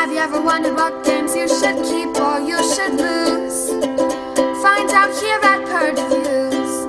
Have you ever wondered what games you should keep or you should lose? Find out here at Purge Reviews.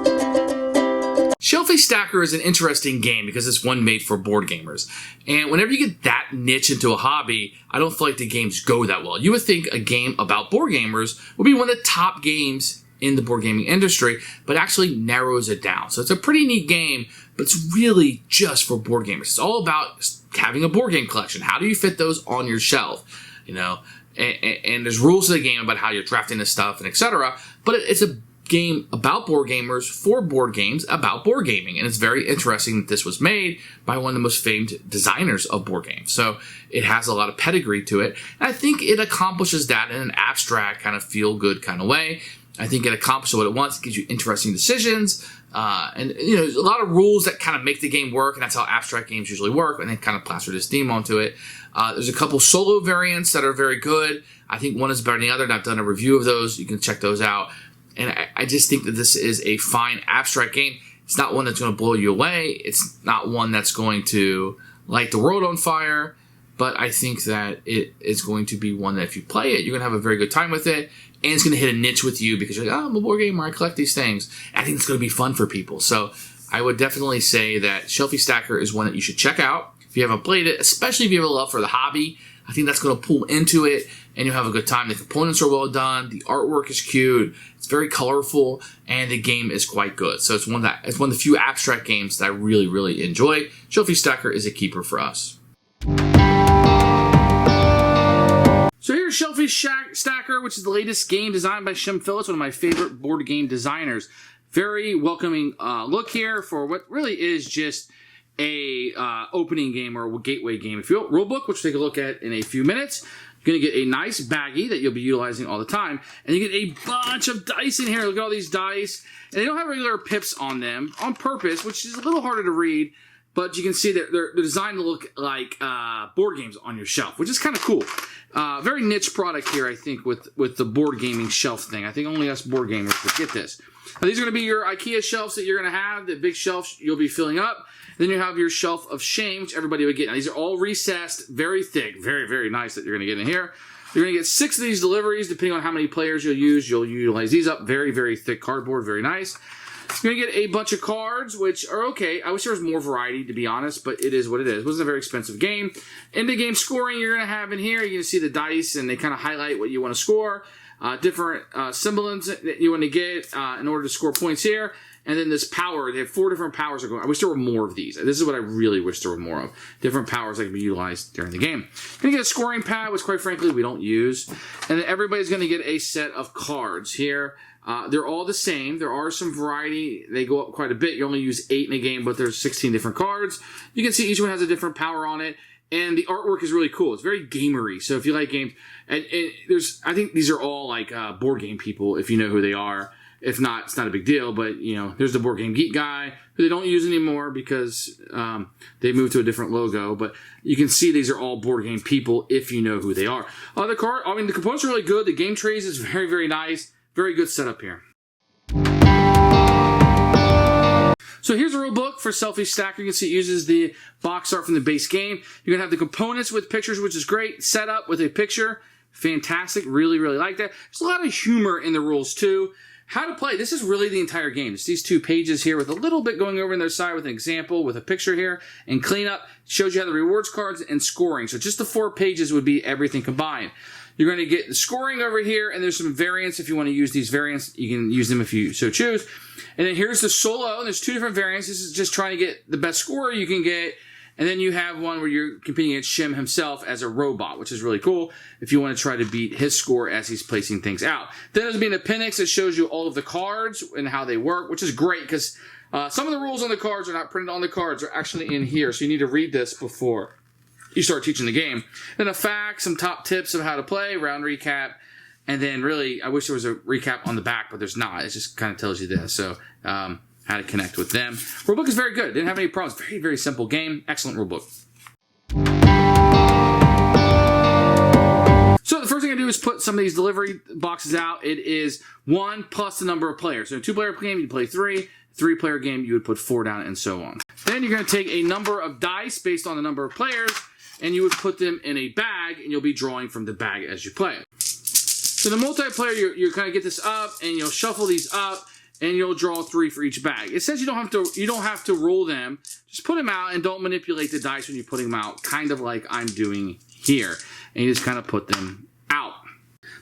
Shelfie Stacker is an interesting game because it's one made for board gamers. And whenever you get that niche into a hobby, I don't feel like the games go that well. You would think a game about board gamers would be one of the top games in the board gaming industry, but actually narrows it down. So it's a pretty neat game, but it's really just for board gamers. It's all about having a board game collection. How do you fit those on your shelf? You know, and there's rules to the game about how you're drafting this stuff and etc. But it's a game about board gamers for board games about board gaming, and it's very interesting that this was made by one of the most famed designers of board games. So it has a lot of pedigree to it, and I think it accomplishes that in an abstract kind of feel-good kind of way. I think it accomplishes what it wants. It gives you interesting decisions, and you know, there's a lot of rules that kind of make the game work, and that's how abstract games usually work, and they kind of plaster this theme onto it. There's a couple solo variants that are very good. I think one is better than the other, and I've done a review of those. You can check those out. And I just think that this is a fine abstract game. It's not one that's going to blow you away. It's not one that's going to light the world on fire. But I think that it is going to be one that if you play it, you're going to have a very good time with it. And it's going to hit a niche with you because you're like, oh, I'm a board gamer. I collect these things. I think it's going to be fun for people. So I would definitely say that Shelfie Stacker is one that you should check out if you haven't played it, especially if you have a love for the hobby. I think that's going to pull into it, and you'll have a good time. The components are well done. The artwork is cute. It's very colorful, and the game is quite good. So it's one of the few abstract games that I really, really enjoy. Shelfie Stacker is a keeper for us. So here's Shelfie Stacker, which is the latest game designed by Shem Phillips, one of my favorite board game designers. Very welcoming look here for what really is just a opening game or a gateway game. If you will, Rulebook, which we'll take a look at in a few minutes. You're going to get a nice baggie that you'll be utilizing all the time. And you get a bunch of dice in here. Look at all these dice. And they don't have regular pips on them on purpose, which is a little harder to read. But you can see that they're designed to look like board games on your shelf, which is kind of cool. Very niche product here, I think, with the board gaming shelf thing. I think only us board gamers would get this. Now, these are going to be your IKEA shelves that you're going to have, the big shelves you'll be filling up. Then you have your shelf of shame, which everybody would get. Now, these are all recessed, very thick, very, very nice that you're going to get in here. You're going to get 6 of these deliveries, depending on how many players you'll use. You'll utilize these up. Very, very thick cardboard, very nice. You're going to get a bunch of cards, which are okay. I wish there was more variety, to be honest, but it is what it is. It wasn't a very expensive game. In the game scoring you're going to have in here, you're going to see the dice, and they kind of highlight what you want to score. Different symbols that you want to get in order to score points here. And then this power, they have 4 different powers. I wish there were more of these. This is what I really wish there were more of. Different powers that can be utilized during the game. You're going to get a scoring pad, which quite frankly we don't use. And then everybody's going to get a set of cards here. They're all the same. There are some variety. They go up quite a bit. You only use 8 in a game, but there's 16 different cards. You can see each one has a different power on it. And the artwork is really cool. It's very gamery. So if you like games, and I think these are all like board game people, if you know who they are. If not, it's not a big deal, but, you know, there's the Board Game Geek guy, who they don't use anymore because they moved to a different logo, but you can see these are all board game people if you know who they are. The components are really good. The game trays is very, very nice. Very good setup here. So here's a rulebook for Shelfie Stacker. You can see it uses the box art from the base game. You're going to have the components with pictures, which is great. Setup with a picture. Fantastic. Really, really like that. There's a lot of humor in the rules, too. How to play. This is really the entire game. It's these 2 pages here with a little bit going over on their side with an example, with a picture here, and cleanup. Shows you how the rewards cards and scoring. So just the 4 pages would be everything combined. You're going to get the scoring over here, and there's some variants. If you want to use these variants, you can use them if you so choose. And then here's the solo, and there's 2 different variants. This is just trying to get the best score you can get. And then you have one where you're competing against Shem himself as a robot, which is really cool if you want to try to beat his score as he's placing things out. Then there's an appendix that shows you all of the cards and how they work, which is great because some of the rules on the cards are not printed on the cards. They're actually in here, so you need to read this before you start teaching the game. Then a fact, some top tips of how to play, round recap, and then really, I wish there was a recap on the back, but there's not. It just kind of tells you this. So, how to connect with them. Rulebook is very good. Didn't have any problems. Very, very simple game. Excellent rulebook. So the first thing I do is put some of these delivery boxes out. It is 1 plus the number of players. So a 2-player game, you play 3. 3-player game, you would put 4 down, and so on. Then you're going to take a number of dice based on the number of players, and you would put them in a bag, and you'll be drawing from the bag as you play. So the multiplayer, you kind of get this up, and you'll shuffle these up, and you'll draw 3 for each bag. It says you don't have to roll them. Just put them out and don't manipulate the dice when you're putting them out, kind of like I'm doing here. And you just kind of put them out.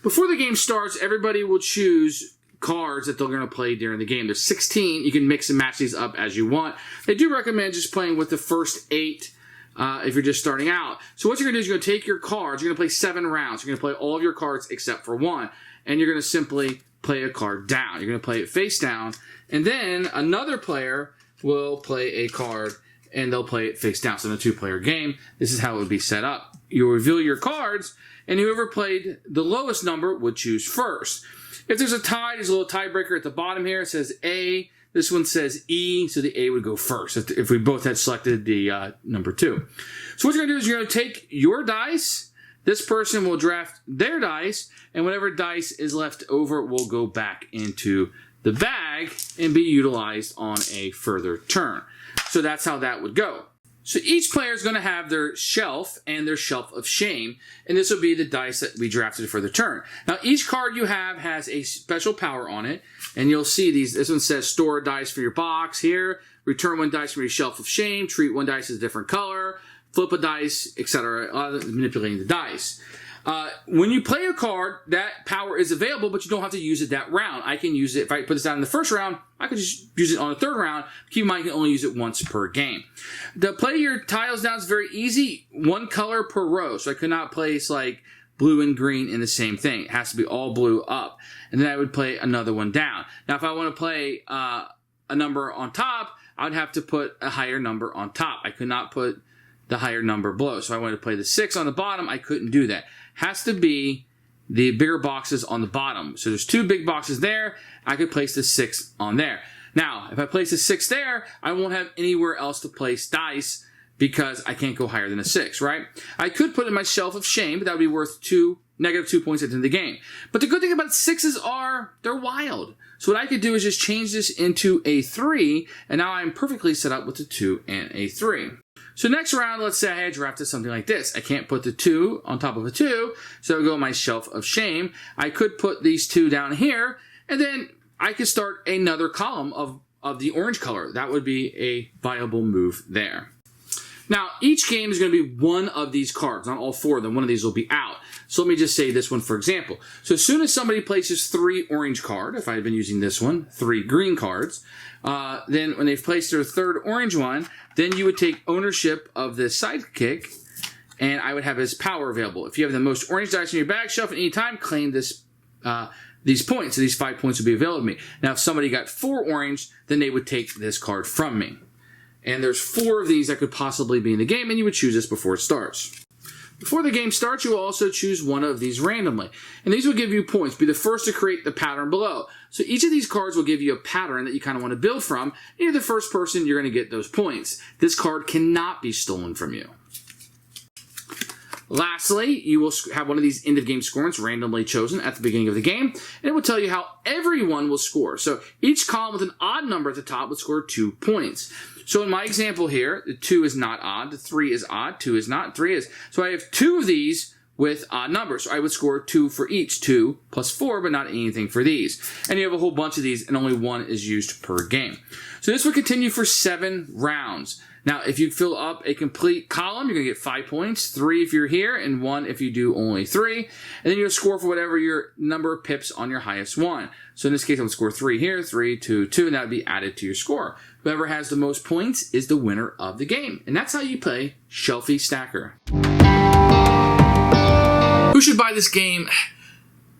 Before the game starts, everybody will choose cards that they're going to play during the game. There's 16. You can mix and match these up as you want. They do recommend just playing with the first 8 if you're just starting out. So what you're going to do is you're going to take your cards. You're going to play 7 rounds. You're going to play all of your cards except for 1. And you're going to simply play a card down. You're going to play it face down. And then another player will play a card and they'll play it face down. So in a 2-player game, this is how it would be set up. You reveal your cards, and whoever played the lowest number would choose first. If there's a tie, there's a little tiebreaker at the bottom here. It says A. This one says E, so the A would go first if we both had selected the number 2. So what you're going to do is you're going to take your dice. This person will draft their dice, and whatever dice is left over will go back into the bag and be utilized on a further turn. So that's how that would go. So each player is going to have their shelf and their shelf of shame, and this will be the dice that we drafted for the turn. Now, each card you have has a special power on it, and you'll see these. This one says store a dice for your box here, return 1 dice from your shelf of shame, treat 1 dice as a different color, flip a dice, etc., manipulating the dice. When you play a card, that power is available, but you don't have to use it that round. I can use it, if I put this down in the first round, I could just use it on the 3rd round. Keep in mind, you can only use it once per game. To play your tiles down is very easy. 1 color per row. So I could not place like blue and green in the same thing. It has to be all blue up. And then I would play another one down. Now, if I want to play a number on top, I would have to put a higher number on top. I could not put the higher number below. So I wanted to play the 6 on the bottom. I couldn't do that. Has to be the bigger boxes on the bottom. So there's 2 big boxes there. I could place the 6 on there. Now, if I place the 6 there, I won't have anywhere else to place dice because I can't go higher than a 6, right? I could put in my shelf of shame, but that would be worth negative 2 points at the end of the game. But the good thing about 6s are they're wild. So what I could do is just change this into a 3, and now I'm perfectly set up with a 2 and a 3. So next round, let's say I had drafted something like this. I can't put the 2 on top of a 2, so I would go in my shelf of shame. I could put these 2 down here, and then I could start another column of the orange color. That would be a viable move there. Now, each game is going to be one of these cards, not all 4 of them. One of these will be out. So let me just say this one, for example. So as soon as somebody places 3 orange card, if I had been using this one, 3 green cards, then when they've placed their 3rd orange one, then you would take ownership of the sidekick, and I would have his power available. If you have the most orange dice in your bag, shelf at any time, claim this these points. So these 5 points would be available to me. Now, if somebody got 4 orange, then they would take this card from me. And there's 4 of these that could possibly be in the game, and you would choose this before it starts. Before the game starts, you will also choose one of these randomly. And these will give you points. Be the first to create the pattern below. So each of these cards will give you a pattern that you kind of want to build from. And you're the first person, you're going to get those points. This card cannot be stolen from you. Lastly, you will have one of these end-of-game scorings randomly chosen at the beginning of the game, and it will tell you how everyone will score. So each column with an odd number at the top would score 2 points. So in my example here, the 2 is not odd, the 3 is odd, 2 is not, 3 is. So I have 2 of these with odd numbers. So I would score 2 for each, 2 plus 4, but not anything for these. And you have a whole bunch of these, and only 1 is used per game. So this will continue for 7 rounds. Now, if you fill up a complete column, you're going to get 5 points, 3 if you're here, and 1 if you do only 3. And then you'll score for whatever your number of pips on your highest one. So in this case, I would score 3 here, 3, 2, 2, and that would be added to your score. Whoever has the most points is the winner of the game. And that's how you play Shelfie Stacker. Who should buy this game?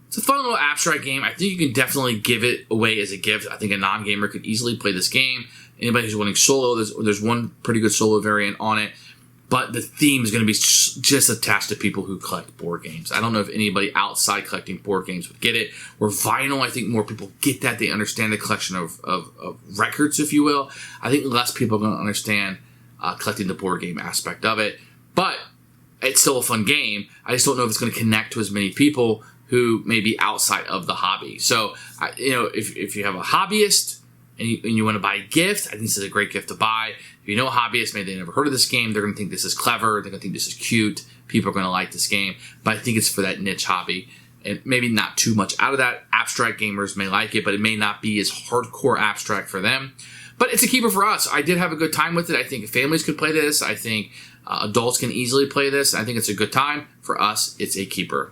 It's a fun little abstract game. I think you can definitely give it away as a gift. I think a non-gamer could easily play this game. Anybody who's wanting solo, there's one pretty good solo variant on it. But the theme is going to be just attached to people who collect board games. I don't know if anybody outside collecting board games would get it. Or vinyl, I think more people get that. They understand the collection of records, if you will. I think less people are going to understand collecting the board game aspect of it. But it's still a fun game. I just don't know if it's going to connect to as many people who may be outside of the hobby. So, if you have a hobbyist and you want to buy a gift, I think this is a great gift to buy. If you know hobbyists, maybe they never heard of this game, they're going to think this is clever, they're going to think this is cute, people are going to like this game, but I think it's for that niche hobby. And maybe not too much out of that. Abstract gamers may like it, but it may not be as hardcore abstract for them. But it's a keeper for us. I did have a good time with it. I think families could play this. I think adults can easily play this. I think it's a good time. For us, it's a keeper.